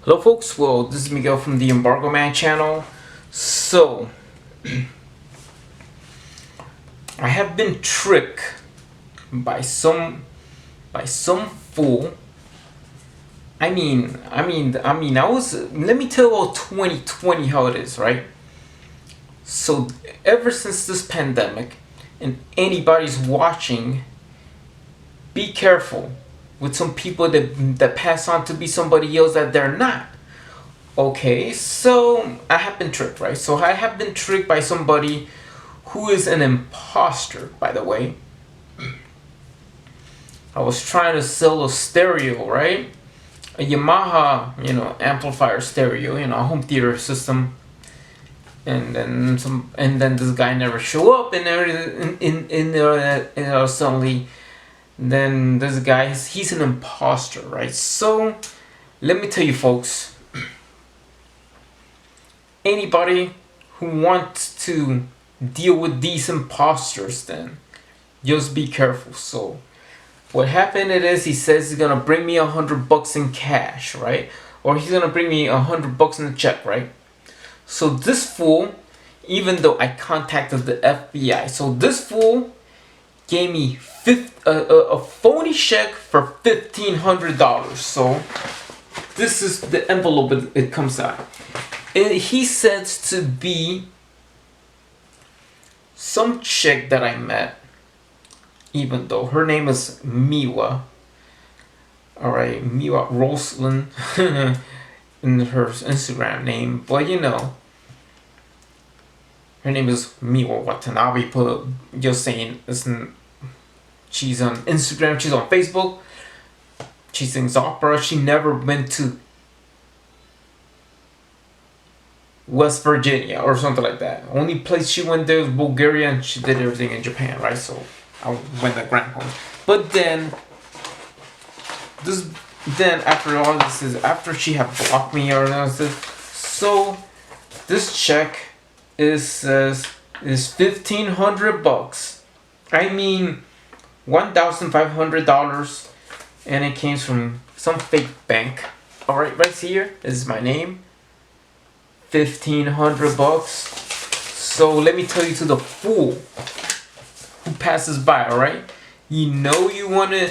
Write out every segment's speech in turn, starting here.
Hello folks, well this is Miguel from the Embargo Man channel. So, I have been tricked by some fool. I was, let me tell you about 2020 how it is, right? So, ever since this pandemic and anybody's watching, be careful with some people that pass on to be somebody else that they're not. Okay, so I have been tricked, right? So I have been tricked by somebody who is an imposter, by the way. I was trying to sell a stereo, right? A Yamaha, amplifier stereo, a home theater system. And then this guy never show up, and suddenly, then this guy, he's an imposter, right? So let me tell you, folks. Anybody who wants to deal with these imposters, then just be careful. So what happened is he says he's gonna bring me $100 in cash, right? Or he's gonna bring me $100 in a check, right? So this fool, even though I contacted the FBI, so this fool gave me a phony check for $1,500. So this is the envelope it comes out. And he says to be some chick that I met, even though her name is Miwa. Alright, Miwa Roslyn in her Instagram name, but her name is Miwa Watanabe. But just saying, listen, she's on Instagram, she's on Facebook, she sings opera, she never went to West Virginia or something like that. Only place she went there was Bulgaria, and she did everything in Japan, right? So I went to Grand Home. But then after all this is after she had blocked me or anything. So this check is $1,500. I mean $1,500, and it came from some fake bank. All right, right here is my name. $1,500. So let me tell you, to the fool who passes by, alright? You wanna.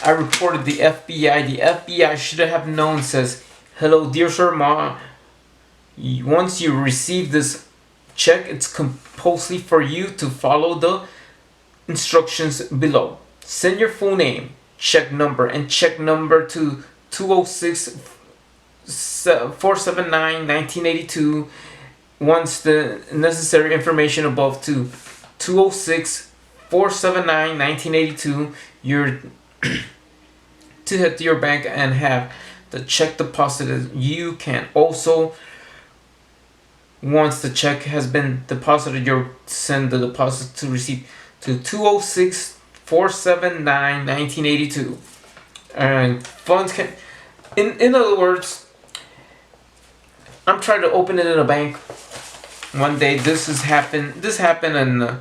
I reported the FBI. The FBI should have known. Says, hello, dear sir, once you receive this check, it's compulsory for you to follow the instructions below. Send your full name, check number, and check number to 206 479-1982. Once the necessary information above to 206 479-1982, you're to head to your bank and have the check deposited. You can also, once the check has been deposited, you'll send the deposit to receipt to 206 479-1982, and funds can, in other words, I'm trying to open it in a bank one day. This happened in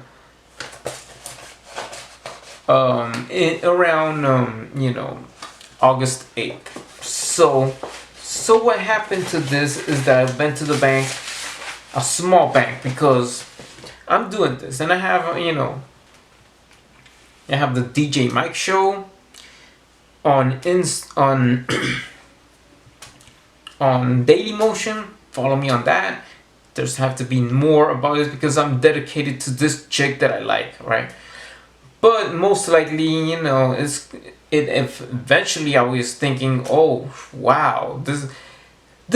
around August 8th. So what happened to this is that I went to the bank, a small bank, because I'm doing this, and I have I have the DJ Mike show on on Dailymotion. Follow me on that. There's have to be more about it because I'm dedicated to this chick that I like, right? But most likely, if eventually I was thinking, oh wow, the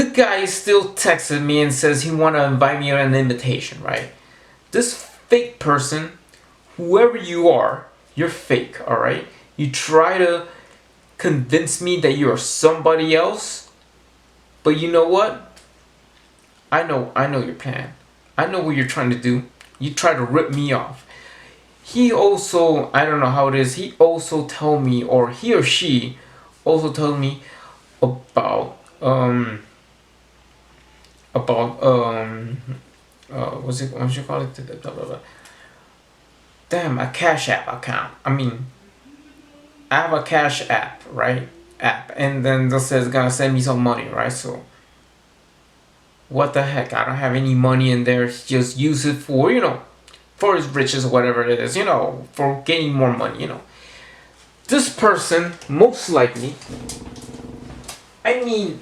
guy still texted me and says he wanna invite me on an invitation, right? This fake person, whoever you are, you're fake, alright? You try to convince me that you are somebody else, but you know what? I know your plan. I know what you're trying to do. You try to rip me off. He also, I don't know how it is, he also told me, or he or she also told me about what you call it? Blah, blah, blah. Damn, a Cash App account. I mean, I have a Cash App, right? app, and then this says gonna send me some money, right? So what the heck? I don't have any money in there. Just use it for, for his riches, whatever it is, for gaining more money. This person, most likely, I mean,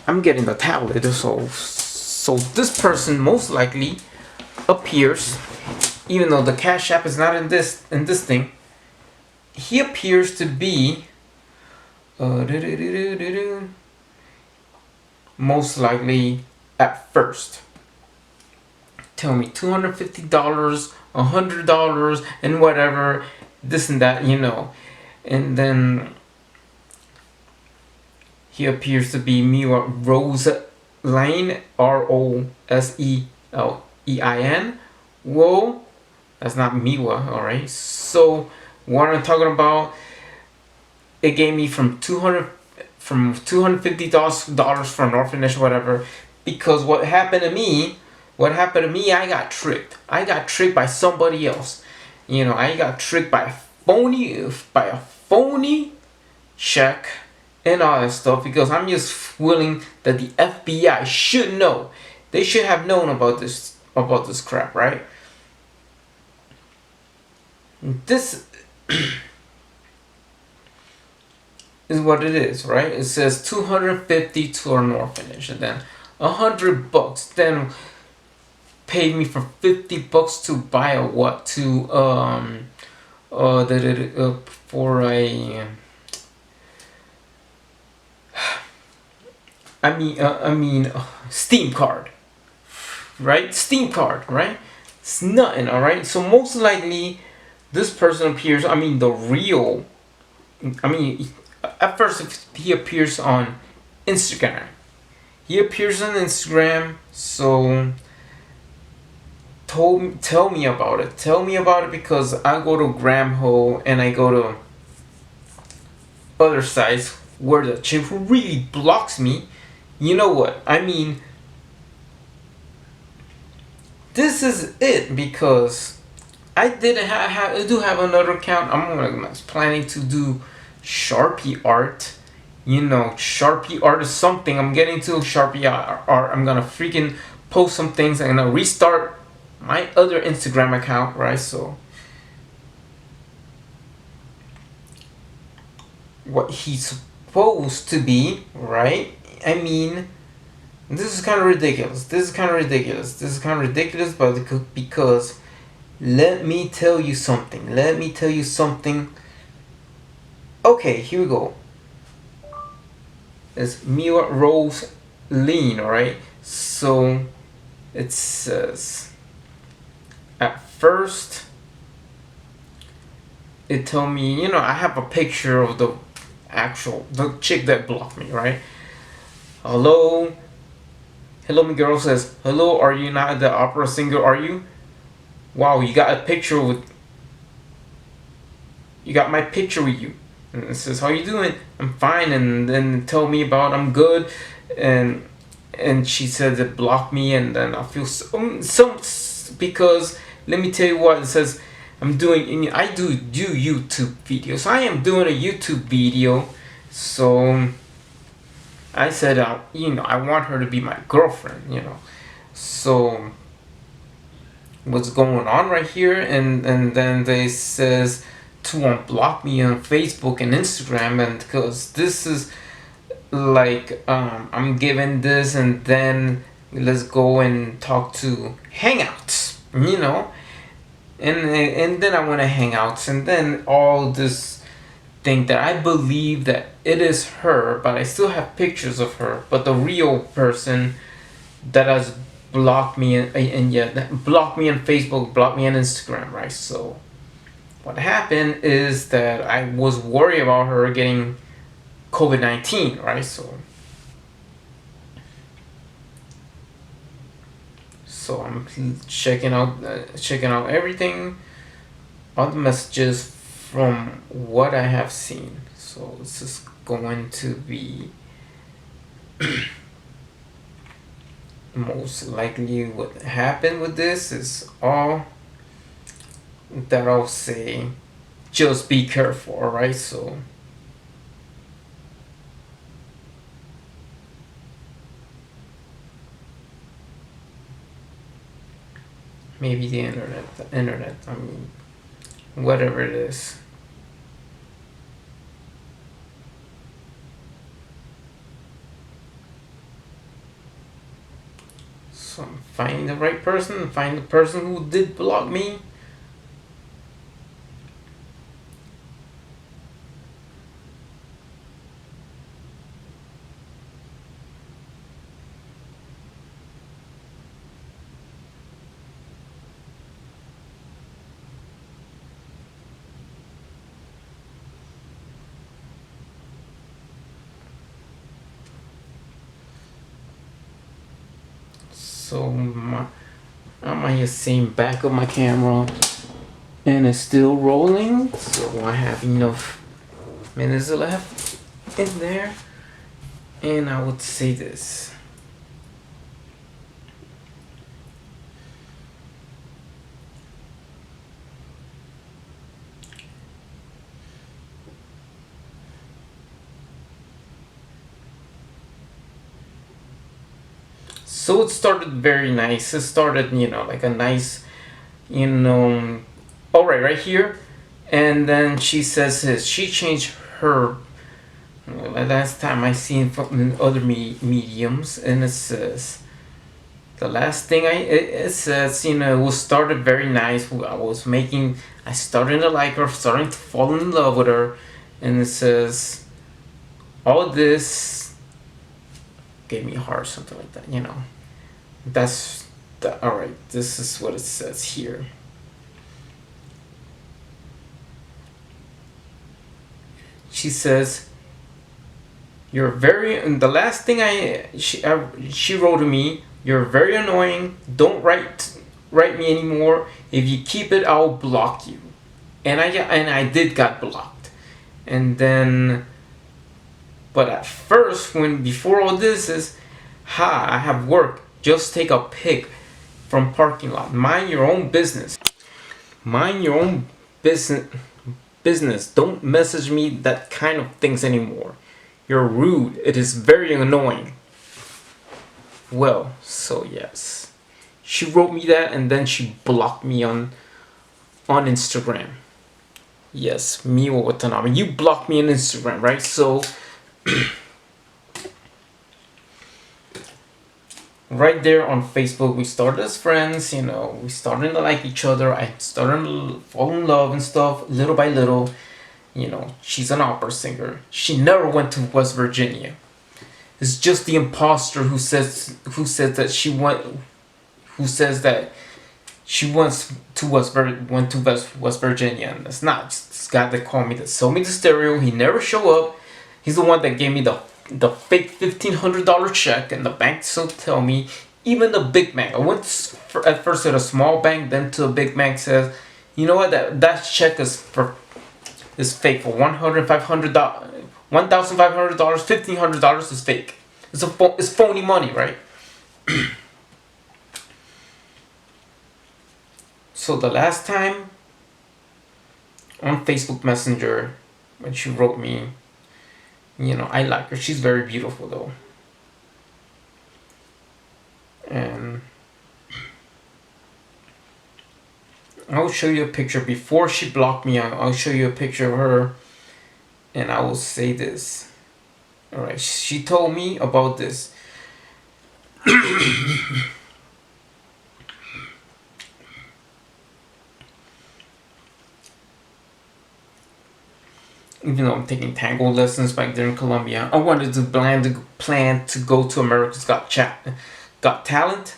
I'm getting the tablet, so this person most likely appears, even though the Cash App is not in this thing, he appears to be most likely at first. Tell me $250, $100, and whatever, this and that, and then he appears to be Miwa Rose Lane, Rosellein. Whoa, that's not Miwa, alright? So what I'm talking about, it gave me from $250 for an orphanage, whatever, because what happened to me, I got tricked. I got tricked by somebody else. I got tricked by a phony check and all that stuff, because I'm just willing that the FBI should know. They should have known about this crap, right? This is what it is, right? It says 250 to an orphanage, and then $100. Then paid me for $50 to buy a what? For a. Steam card, right? Steam card, right? It's nothing, all right. So most likely, this person appears. The real. At first he appears on Instagram. So tell me about it. Tell me about it, because I go to Gramho and I go to other sites where the chick who really blocks me. You know what? This is it, because I do have another account. I'm planning to do Sharpie art. Sharpie art is something. I'm getting to Sharpie art. I'm gonna freaking post some things. I'm gonna restart my other Instagram account, right? So what he's supposed to be, right? This is kind of ridiculous. But because let me tell you something. Okay, here we go. It's Miwa Rose Lean, alright? So it says, at first it told me, I have a picture of the chick that blocked me, right? Hello, my girl says, hello, are you not the opera singer, are you? Wow, you got my picture with you. And it says, how you doing? I'm fine. And then tell me about I'm good. And she said it blocked me, and then I feel so because let me tell you what it says. I do YouTube videos. I am doing a YouTube video, so I said, I want her to be my girlfriend, So what's going on right here? And then they says to unblock me on Facebook and Instagram, and because this is like I'm given this, and then let's go and talk to Hangouts, and then I went to Hangouts, and then all this thing that I believe that it is her, but I still have pictures of her, but the real person that has blocked me blocked me on Facebook, blocked me on Instagram, right? So what happened is that I was worried about her getting COVID-19, right? So I'm checking out everything, all the messages from what I have seen. So this is going to be most likely what happened with this is all that I'll say just be careful, alright? So maybe the internet, I mean, whatever it is. So I'm finding the right person, find the person who did block me. So I'm just seeing back of my camera and it's still rolling. So I have enough minutes left in there. And I would say this. So it started very nice. It started, like a nice, you know, all right here. And then she says this. She changed her. Last time I seen from other mediums, and it says the last thing it says, it was started very nice. I started to like her, starting to fall in love with her, and it says all this gave me a heart, something like that. That's all right. This is what it says here. She says, "You're very." And the last thing she wrote to me, "You're very annoying. Don't write me anymore. If you keep it, I'll block you." And I did got blocked, and then. But at first, before all this is, I have work. Just take a pic from parking lot. Mind your own business. Mind your own business. Don't message me that kind of things anymore. You're rude. It is very annoying. Well, so yes. She wrote me that and then she blocked me on Instagram. Yes, Miwa Watanabe. You blocked me on Instagram, right? So right there on Facebook, we started as friends, we started to like each other. I started to fall in love and stuff, little by little. She's an opera singer. She never went to West Virginia. It's just the imposter who says that who says that she went to West Virginia, and it's not. It's this guy that called me, that sold me the stereo. He never showed up. He's the one that gave me the fake $1,500 check, and the bank still tell me. Even the big bank. I went at first to a small bank, then to a big bank, says, you know what, that check is fake for $1,500, $1,500, is fake. It's phony money, right? So the last time on Facebook Messenger, when she wrote me, I like her. She's very beautiful though. And I'll show you a picture before she blocked me. I'll show you a picture of her, and I will say this. Alright, she told me about this. Even though I'm taking tango lessons back there in Colombia, I wanted to plan to go to America's Got Talent.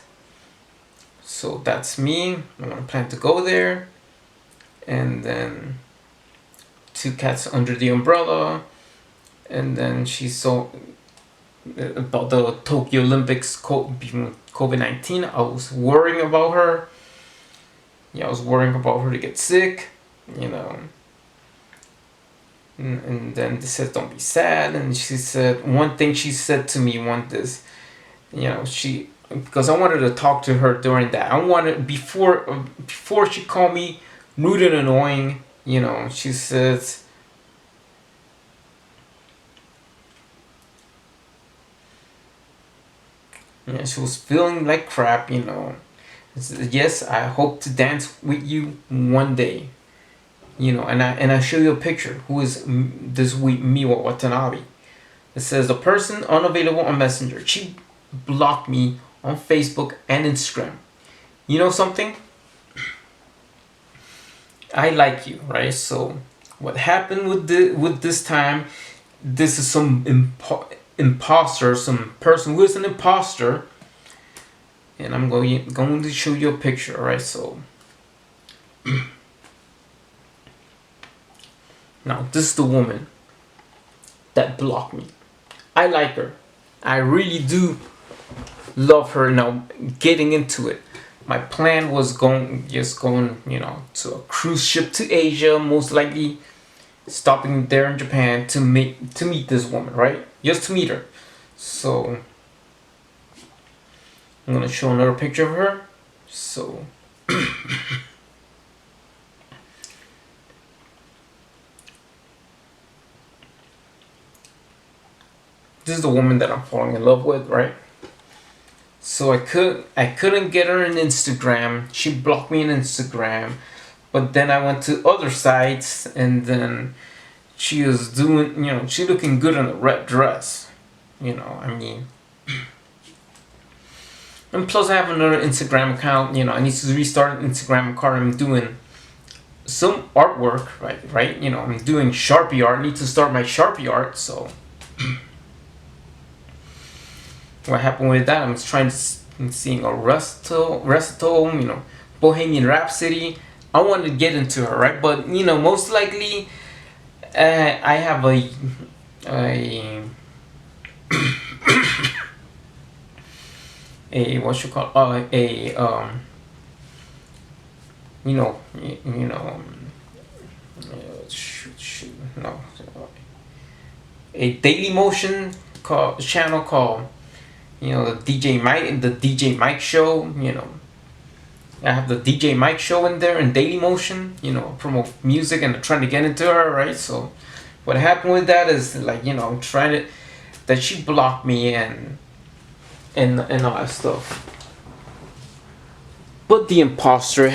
So that's me. I want to plan to go there, and then Two Cats Under the Umbrella, and then she saw about the Tokyo Olympics COVID-19. I was worrying about her. I was worrying about her to get sick, And then they said, "Don't be sad." And she said one thing. She said to me because I wanted to talk to her during that. I wanted before she called me rude and annoying. She says, she was feeling like crap. Yes, I hope to dance with you one day. And I show you a picture. Who is this Miwa Watanabe? It says the person unavailable on Messenger. She blocked me on Facebook and Instagram. You know something? I like you, right? So what happened with this time? This is some imposter, some person who is an imposter, and I'm going to show you a picture, right? So now this is the woman that blocked me. I like her. I really do love her. Now getting into it. My plan was going to a cruise ship to Asia, most likely stopping there in Japan to meet this woman, right? Just to meet her. So I'm gonna show another picture of her. So this is the woman that I'm falling in love with, right? So I couldn't get her on Instagram. She blocked me on Instagram. But then I went to other sites, and then she was doing, she looking good in a red dress. I mean. And plus I have another Instagram account, I need to restart an Instagram account. I'm doing some artwork, right? I'm doing Sharpie art. I need to start my Sharpie art, so what happened with that? I'm trying to seeing a Recital, Bohemian Rhapsody. I wanted to get into her, right? But most likely, I have a what you call a you know you know shoot, no, a Daily Motion channel called the DJ Mike show. I have the DJ Mike show in there in Daily Motion. Promote music, and I'm trying to get into her, right? So what happened with that is I'm trying to that she blocked me and all that stuff. But the imposter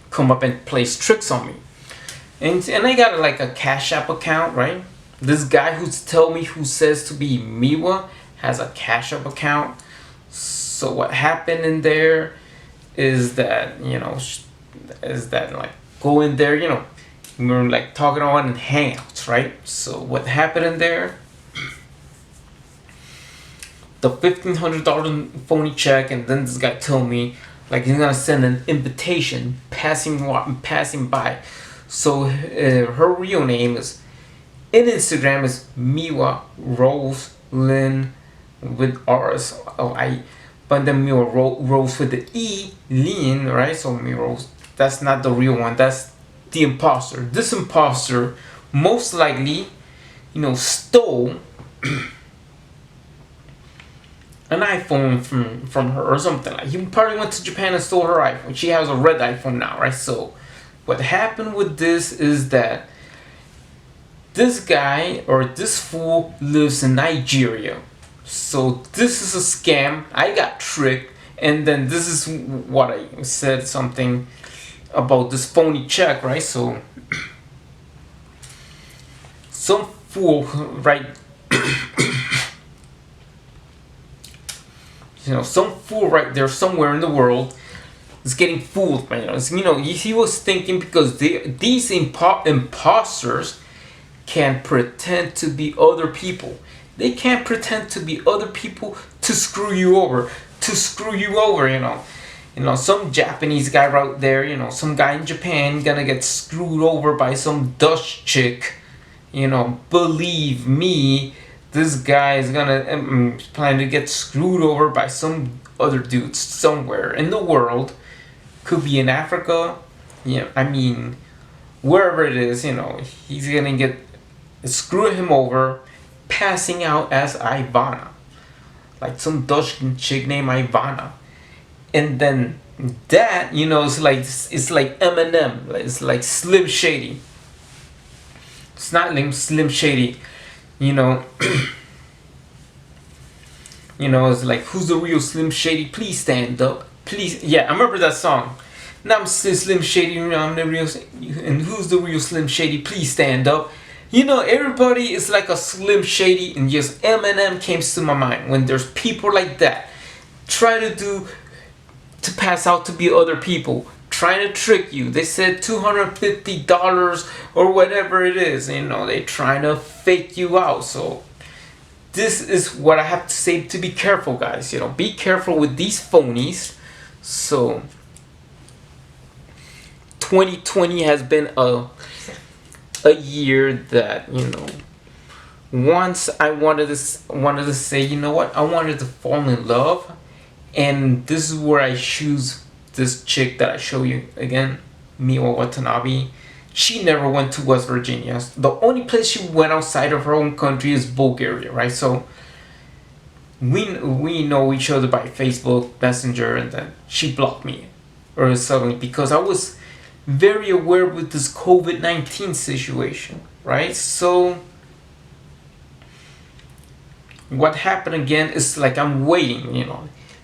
come up and plays tricks on me. And I got like a Cash App account, right? This guy who says to be Miwa has a Cash App account. So what happened in there is that like go in there, we're like talking on Hangouts, right? So what happened in there? The $1,500 phony check, and then this guy told me like he's gonna send an invitation passing by. So her real name is in Instagram is Miwa Rose Lynn with R's. But then Miwa Rose with the E Lynn, right? So Miwa Rose, that's not the real one. That's the imposter. This imposter most likely, stole an iPhone from her or something. Like he probably went to Japan and stole her iPhone. She has a red iPhone now, right? So what happened with this is that this guy or this fool lives in Nigeria. So this is a scam. I got tricked, and then this is what I said something about this phony check, right? So some fool, right? Some fool right there somewhere in the world is getting fooled by he was thinking because these imposters can pretend to be other people. They can't pretend to be other people to screw you over. Some Japanese guy out there, some guy in Japan gonna get screwed over by some Dutch chick. Believe me, this guy is gonna plan to get screwed over by some other dudes somewhere in the world. Could be in Africa. Wherever it is, he's gonna get screw him over, passing out as Ivana, like some Dutch chick named Ivana, and then That, it's like Eminem. It's like Slim Shady. It's not Slim Shady. You know, it's like, who's the real Slim Shady? Please stand up. Please, yeah, I remember that song. Now I'm Slim Shady. I'm the real. And who's the real Slim Shady? Please stand up. Everybody is like a Slim Shady, and just Eminem came to my mind when there's people like that try to pass out to be other people, trying to trick you. They said $250 or whatever it is. They trying to fake you out. So this is what I have to say, to be careful, guys. Be careful with these phonies. So 2020 has been a year that, once I wanted to say, you know what, I wanted to fall in love. And this is where I choose this chick that I show you again, Miwa Watanabe. She never went to West Virginia. The only place she went outside of her own country is Bulgaria, right? So we know each other by Facebook Messenger, and then she blocked me or suddenly because I was very aware with this COVID-19 situation, right? So what happened again is like I'm waiting.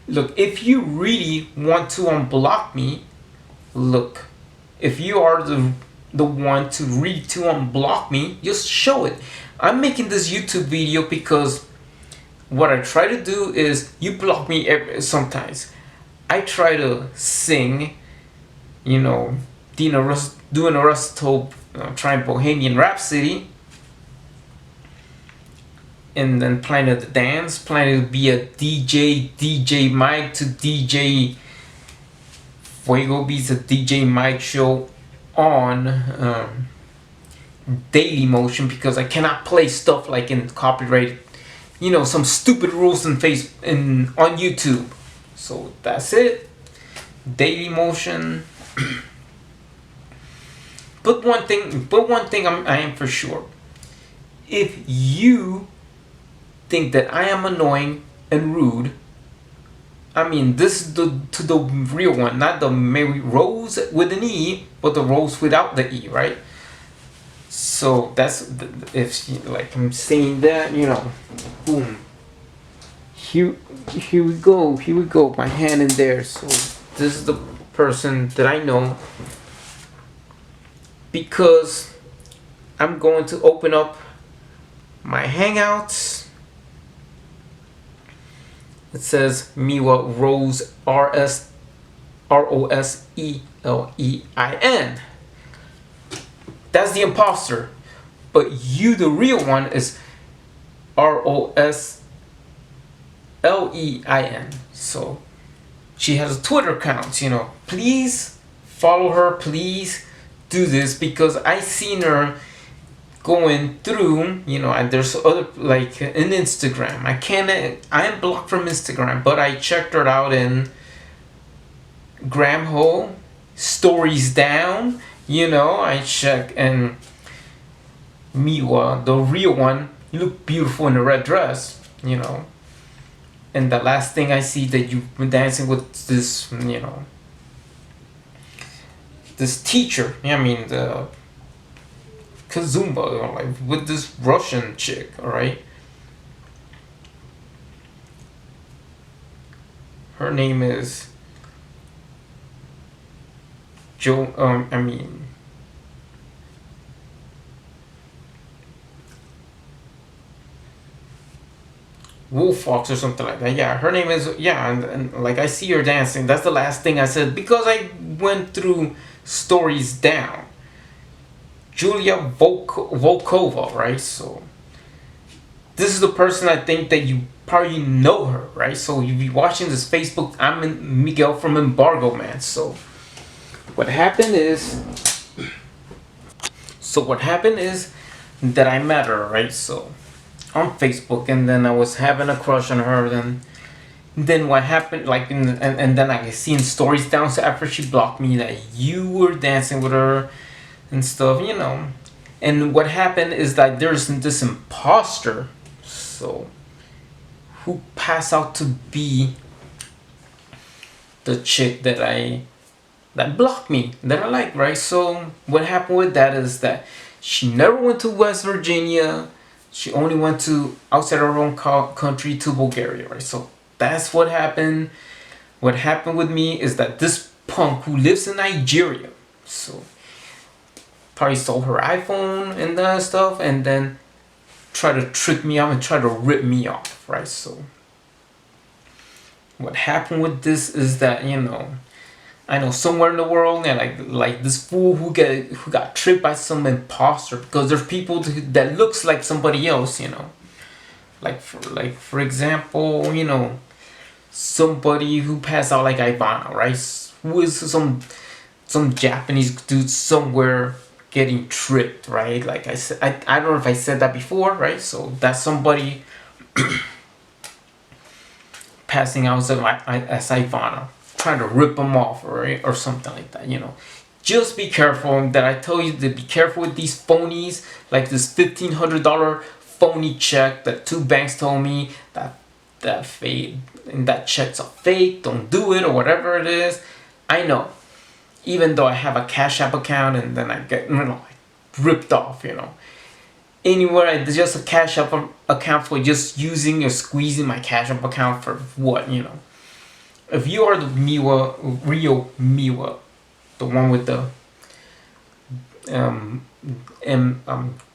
Look, if you really want to unblock me, look, if you are the one to unblock me, just show it. I'm making this YouTube video because what I try to do is, you block me sometimes. I try to sing, doing a Rusto, trying Bohemian Rhapsody, and then planning to dance, planning to be a DJ Mike to DJ Fuego Beats, a DJ Mike show on Daily Motion, because I cannot play stuff like in copyright, some stupid rules on YouTube. So that's it. Daily Motion. But one thing I am for sure. If you think that I am annoying and rude, I mean, this is to the real one, not the Mary Rose with an E, but the Rose without the E, right? So that's if like I'm saying that, boom. Here we go. My hand in there. So this is the person that I know, because I'm going to open up my Hangouts. It says Miwa Rose Roselein. That's the imposter. But you, the real one, is Roslein. So she has a Twitter account, Please follow her, please do this, because I seen her going through, and there's other, like in Instagram. I am blocked from Instagram, but I checked her out in Gramhole, Stories Down, I check, and Miwa, the real one, you look beautiful in a red dress, and the last thing I see that you've been dancing with this, this teacher, the Kazumba, like with this Russian chick, alright? Her name is Wolfox or something like that. Yeah, her name is, and like I see her dancing. That's the last thing I said, because I went through Stories Down. Julia Volkova, right? So this is the person I think that you probably know her, right? So you be watching this Facebook. I'm Miguel from Embargo Man. So what happened is that I met her, right? So on Facebook, and then I was having a crush on her. Then what happened, like, and then I seen Stories Down. So after she blocked me, that you were dancing with her and stuff, And what happened is that there's this imposter, so who passed out to be the chick that blocked me, that I like, right? So what happened with that is that she never went to West Virginia. She only went to outside her own country, to Bulgaria, right? So that's what happened. What happened with me is that this punk who lives in Nigeria, so probably stole her iPhone and that stuff, and then try to trick me out and try to rip me off, right? So what happened with this is that, I know somewhere in the world, and like this fool who got tricked by some imposter, because there's people that looks like somebody else, like for example, somebody who passed out like Ivana, right? Who is some Japanese dude somewhere getting tricked, right? Like I said, I don't know if I said that before, right? So that's somebody passing out as Ivana, trying to rip them off, or something like that, Just be careful. That I tell you to be careful with these phonies, like this $1,500 phony check that two banks told me that fake and that check's a fake. Don't do it, or whatever it is. I know. Even though I have a Cash App account, and then I get ripped off, Anywhere, it's just a Cash App account for just using or squeezing my Cash App account for what, If you are the real Miwa, the one with the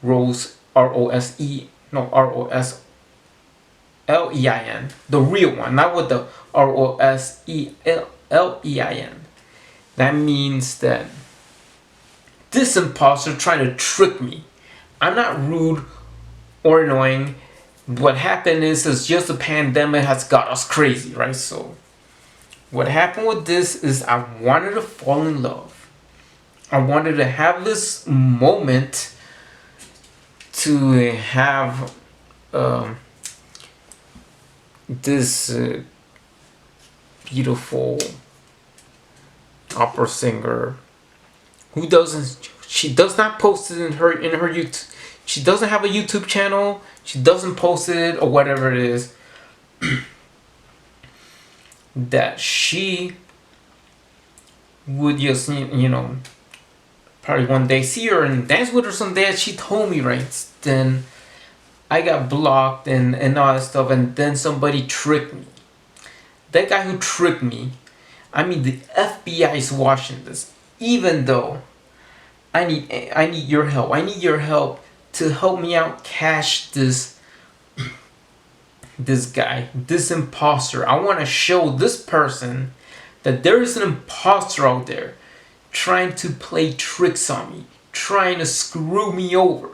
Rose ROSE, no, ROSLEIN, the real one, not with the ROSELLEIN. That means that this imposter trying to trick me. I'm not rude or annoying. What happened is just the pandemic has got us crazy, right? So what happened with this is I wanted to fall in love. I wanted to have this moment to have this beautiful opera singer who she does not post it in her YouTube. She doesn't have a YouTube channel. She doesn't post it or whatever it is. That she would just, probably one day see her and dance with her someday. She told me, right? Then I got blocked and all that stuff, and then somebody tricked me. That guy who tricked me, I mean, the FBI is watching this. Even though I need your help. I need your help to help me out cash this guy, this imposter. I want to show this person that there is an imposter out there trying to play tricks on me, trying to screw me over.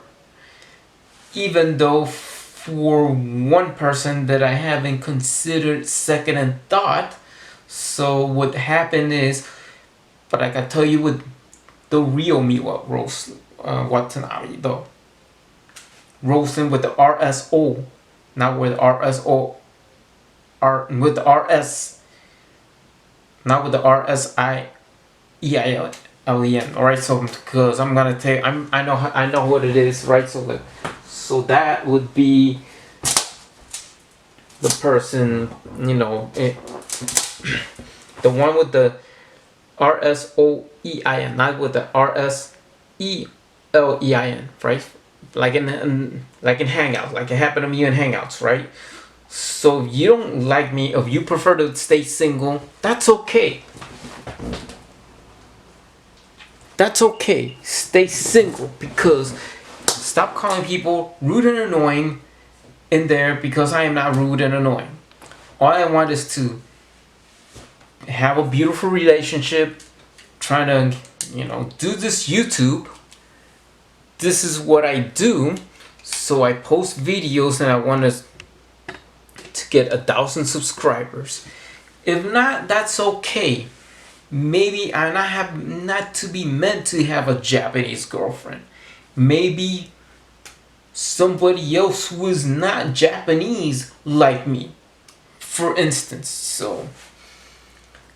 Even though for one person that I haven't considered second and thought. So what happened is, but I can tell you with the real Miwa Rose Watanabe, though. Roasting with the RSO, not with RSO, with the RS, not with the RSIEILEN. All right, so because I'm gonna take, I know what it is, right? So that would be the person, the one with the RSOEIN, not with the RSELEIN, right? Like in Hangouts, like it happened to me in Hangouts, right? So if you don't like me, if you prefer to stay single, that's okay. That's okay. Stay single, because stop calling people rude and annoying in there, because I am not rude and annoying. All I want is to have a beautiful relationship, trying to, do this YouTube. This is what I do. So I post videos and I want to get 1,000 subscribers. If not, that's okay. Maybe I not to be meant to have a Japanese girlfriend. Maybe somebody else who is not Japanese like me, for instance. So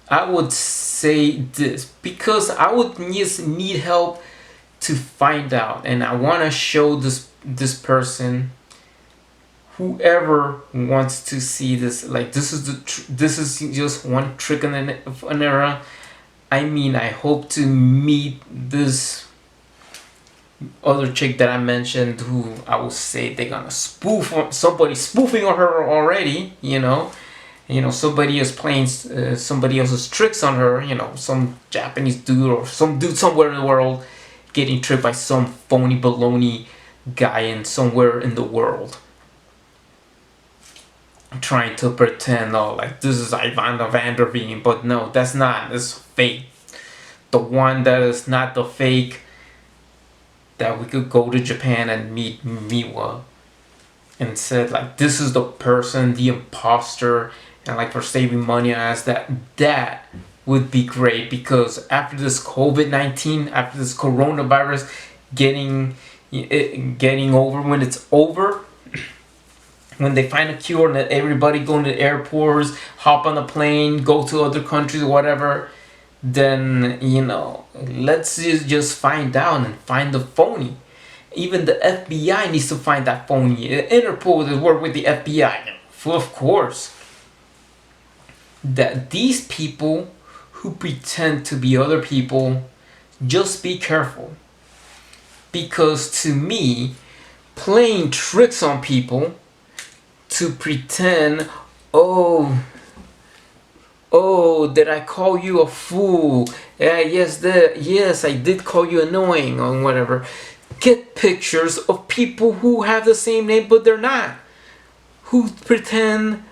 I would say this because I would just need help to find out, and I want to show this person whoever wants to see this, like, this is just one trick in an era. I mean, I hope to meet this other chick that I mentioned, who I will say they're gonna somebody spoofing on her already. Somebody is playing somebody else's tricks on her. Some Japanese dude or some dude somewhere in the world getting tricked by some phony baloney guy in somewhere in the world, trying to pretend, oh, like, this is Ivana Vanderveen, but no, that's not. It's fake. The one that is not the fake, that we could go to Japan and meet Miwa, and said, like, this is the person, the imposter, and, like, for saving money as that would be great, because after this COVID-19, after this coronavirus getting over, when it's over, when they find a cure and let everybody go into the airports, hop on a plane, go to other countries or whatever, then, let's just find out and find the phony. Even the FBI needs to find that phony. Interpol will work with the FBI, of course. That these people who pretend to be other people, just be careful. Because to me, playing tricks on people to pretend, oh, did I call you a fool? Yes, I did call you annoying or whatever. Get pictures of people who have the same name but they're not. Who pretend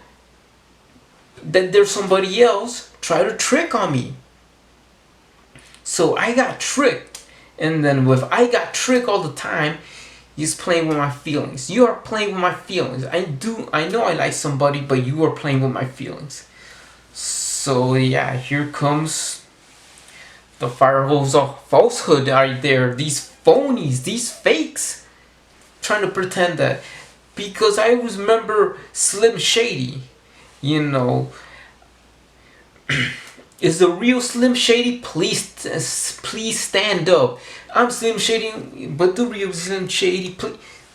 that they're somebody else, try to trick on me. So I got tricked. And then with I got tricked all the time, he's playing with my feelings. You are playing with my feelings. I know I like somebody, but you are playing with my feelings. So yeah, here comes the firewalls of falsehood right there. These phonies, these fakes, trying to pretend that. Because I always remember Slim Shady, is the real Slim Shady? Please stand up. I'm Slim Shady, but the real Slim Shady,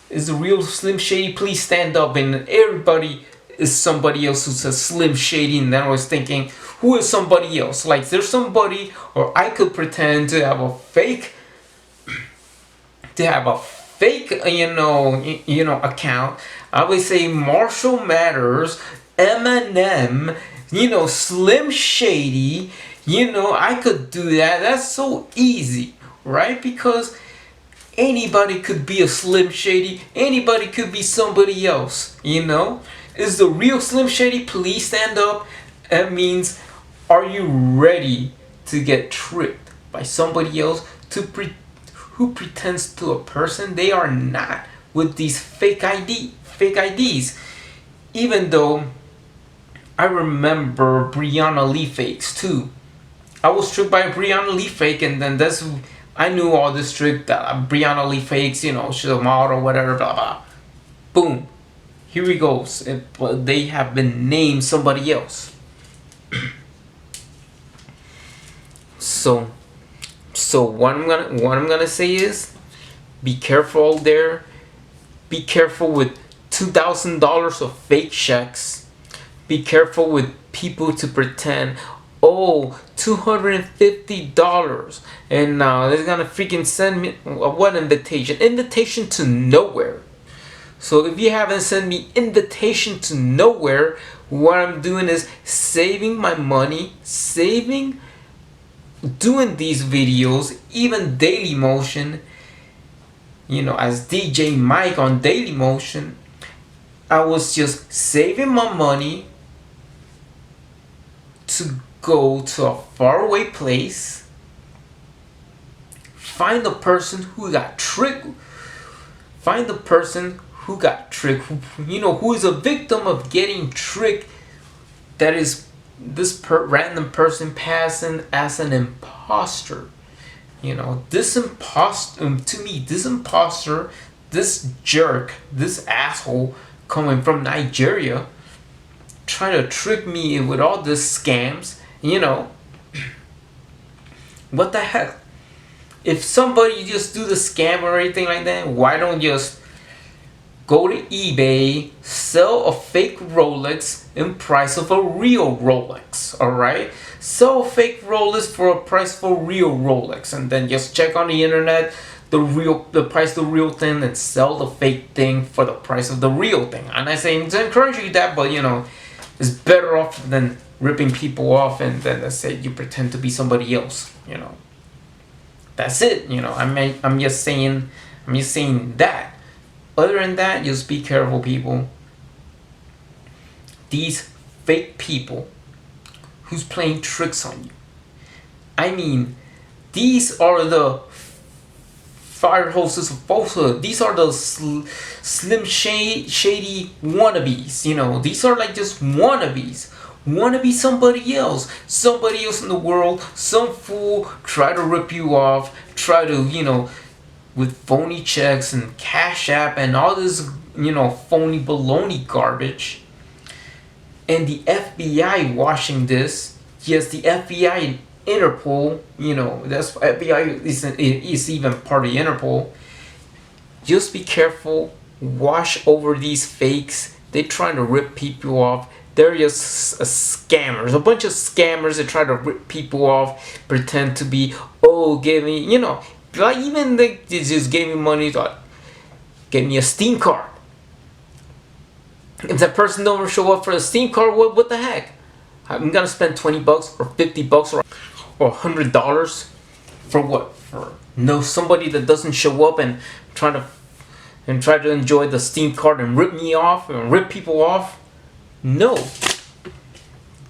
is the real Slim Shady? Please stand up. And everybody is somebody else who says Slim Shady, and then I was thinking, who is somebody else? Like, there's somebody, or I could pretend to have a fake, account. I would say Marshall Matters, Eminem, Slim Shady. I could do that. That's so easy, right? Because anybody could be a Slim Shady. Anybody could be somebody else, Is the real Slim Shady? Please stand up. That means, are you ready to get tricked by somebody else who pretends to a person they are not, with these fake IDs? Even though I remember Brianna Lee fakes too. I was tricked by a Brianna Lee fake, and then I knew all this trick that Brianna Lee fakes, she's a model, whatever, blah blah. Boom. Here he goes. But they have been named somebody else. So what I'm gonna say is, be careful there. Be careful with $2,000 of fake checks. Be careful with people to pretend, oh, $250, and now they're gonna freaking send me what invitation? Invitation to nowhere. So if you haven't sent me invitation to nowhere, what I'm doing is saving my money, doing these videos, even Dailymotion, as DJ Mike on Dailymotion. I was just saving my money to go to a faraway place, find the person who got tricked, who is a victim of getting tricked, that is this random person passing as an imposter. This imposter, to me, this jerk, this asshole coming from Nigeria, trying to trick me with all this scams, what the heck? If somebody just do the scam or anything like that, why don't just go to eBay, sell a fake Rolex in price of a real Rolex, alright? Sell a fake Rolex for a price of a real Rolex, and then just check on the internet the price of the real thing, and sell the fake thing for the price of the real thing. I'm not saying to encourage you that, but it's better off than ripping people off and then let's say you pretend to be somebody else. That's it. I'm just saying that. Other than that, just be careful, people. These fake people who's playing tricks on you. I mean, these are the fire hoses of falsehood. These are the slim shady wannabes. These are like just wannabes. Wanna be somebody else in the world. Some fool try to rip you off, try to with phony checks and Cash App and all this phony baloney garbage. And the FBI watching this. Yes, the FBI and Interpol, that's FBI is even part of the Interpol. Just be careful. Watch over these fakes. They trying to rip people off. They're just scammers, a bunch of scammers that try to rip people off, pretend to be, give me, like even they just gave me money, thought, give me a Steam card. If that person don't show up for the Steam card, what the heck? I'm gonna spend $20 or $50 or $100 for what? For somebody that doesn't show up and try to enjoy the Steam card and rip me off and rip people off. No.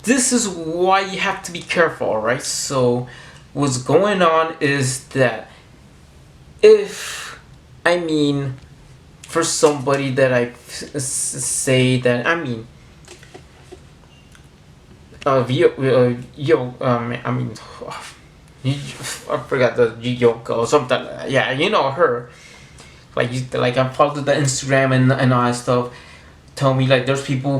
This is why you have to be careful, alright? So, what's going on is that for somebody that I say that, I forgot the Yoko or something like that. Yeah, her. Like I followed the Instagram and all that stuff. Tell me like there's people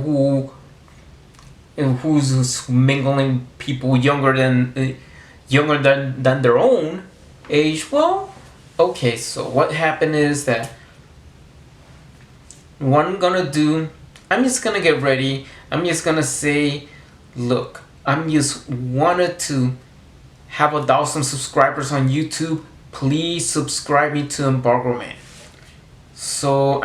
who's mingling people younger than their own age. Well, okay, so what happened is that what I'm gonna do, I'm just gonna get ready. I'm just gonna say, look, I'm just wanted to have 1,000 subscribers on YouTube. Please subscribe me to Embargo Man. So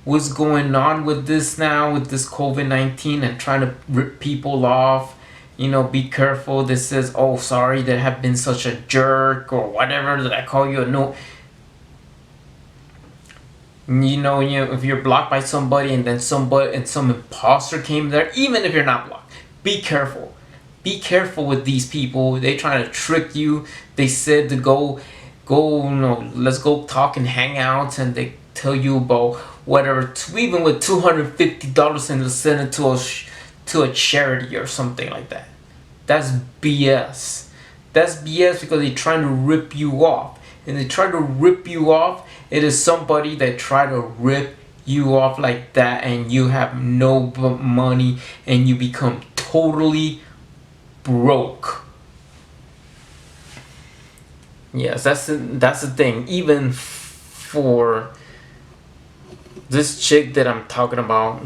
what's going on with this now, with this COVID-19 and trying to rip people off? Be careful. This says, oh, sorry that I have been such a jerk or whatever, that I call you a no. If you're blocked by somebody and then some imposter came there, even if you're not blocked, be careful. Be careful with these people. They trying to trick you. They said to go, let's go talk and hang out, and they tell you about whatever, even with $250 and send it to a charity or something like that. That's BS. That's BS because they're trying to rip you off. And they try to rip you off. It is somebody that try to rip you off like that, and you have no money and you become totally broke. Yes, that's the thing. Even for this chick that I'm talking about,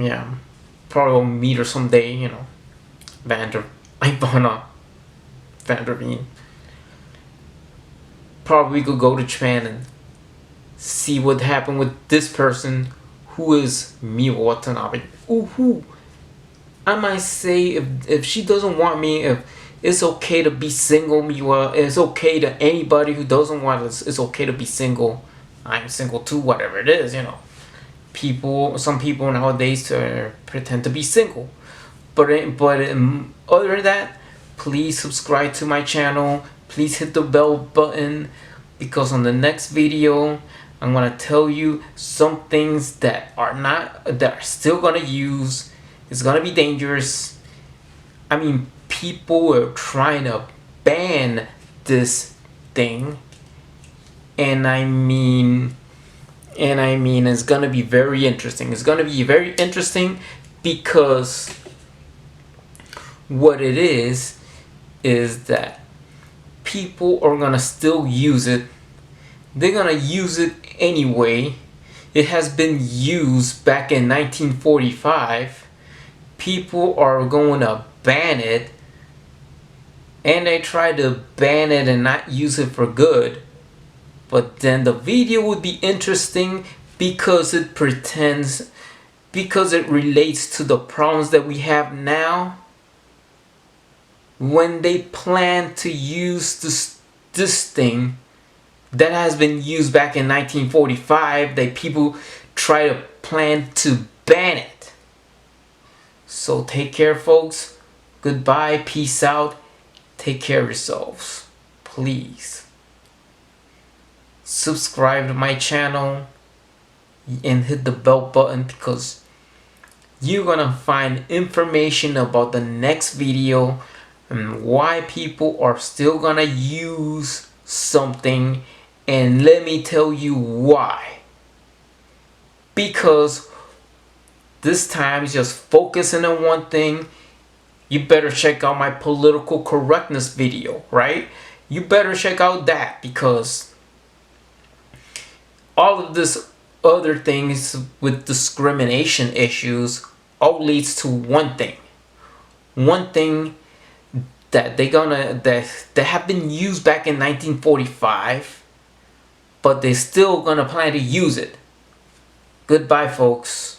probably will meet her someday. Ivana Vanderveen. Probably could go to Japan and see what happened with this person who is Miwa Watanabe. Who I might say, if she doesn't want me, if it's okay to be single, Miwa, it's okay to anybody who doesn't want us, it's okay to be single. I'm single too, whatever it is, some people nowadays pretend to be single, but other than that, please subscribe to my channel. Please hit the bell button, because on the next video I'm gonna tell you some things that are still gonna use. It's gonna be dangerous. People are trying to ban this thing, and it's gonna be very interesting. It's gonna be very interesting because what it is that people are gonna still use it. They're gonna use it anyway. it has been used back in 1945, people are going to ban it, and they try to ban it and not use it for good. But then the video would be interesting because it pretends, because it relates to the problems that we have now. When they plan to use this thing that has been used back in 1945, that people try to plan to ban it. So take care, folks. Goodbye, peace out. Take care of yourselves. Please subscribe to my channel and hit the bell button, because you're gonna find information about the next video and why people are still gonna use something. And let me tell you why. Because this time is just focusing on one thing. You better check out my political correctness video, right? You better check out that, because all of this other things with discrimination issues all leads to one thing. One thing that that have been used back in 1945, but they're still gonna plan to use it. Goodbye, folks.